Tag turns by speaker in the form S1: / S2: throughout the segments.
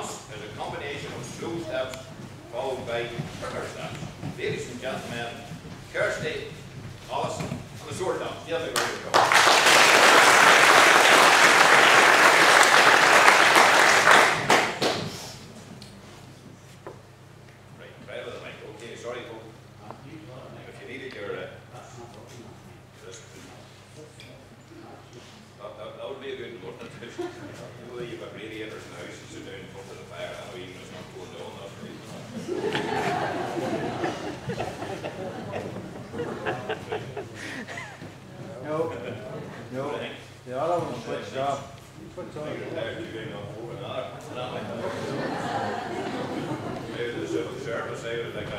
S1: dance is a combination of slow steps followed by quicker steps. Ladies and gentlemen, Kirsty, Alison, and the sword dance. Yeah, they're ready to go. Right with the mic. Okay, sorry, folks. If you needed your that would be a good one. You know, you've got radiators in the house and sit down in front of the fire. I know even it's not going down, that's the reason.
S2: No. The other one switched off. Switched on.
S1: You're tired of doing another. Out of the civil service, I was like a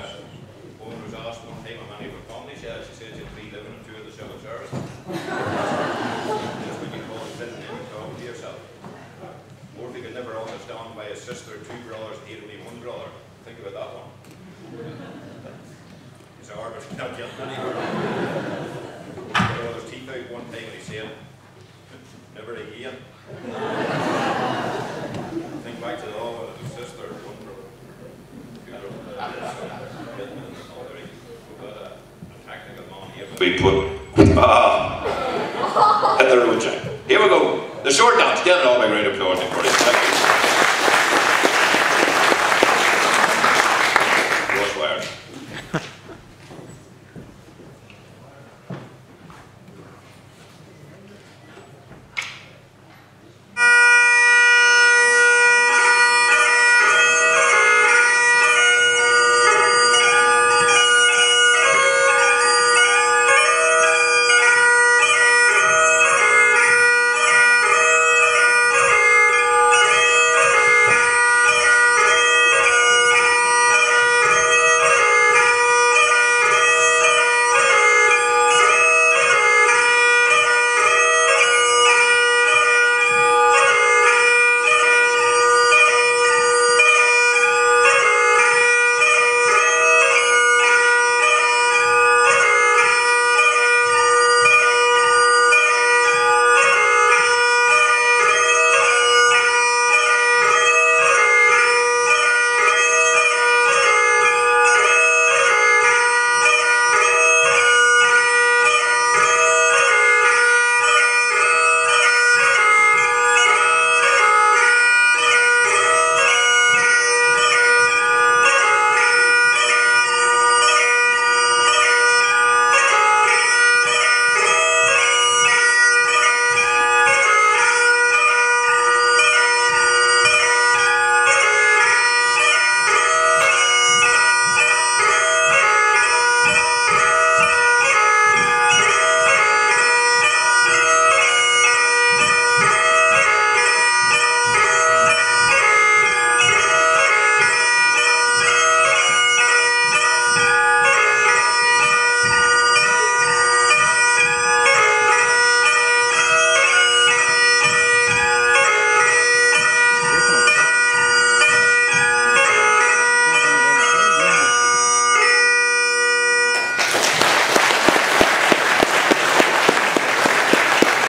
S1: woman was asked one time how many were family. She said she had 3 living and 2 in the civil service. Just when you call it sitting in and talking to yourself. Murphy could never understand why his sister, 2 brothers, hated me 1 brother. Think about that one. It's hard, but not getting anywhere. He got his teeth out one time and he said, never again. Think back to the law with his sister, 1 brother. 2 brothers. We've got a technical man here. We put at the road. Here we go. The short dance. Get an all big round of applause for it.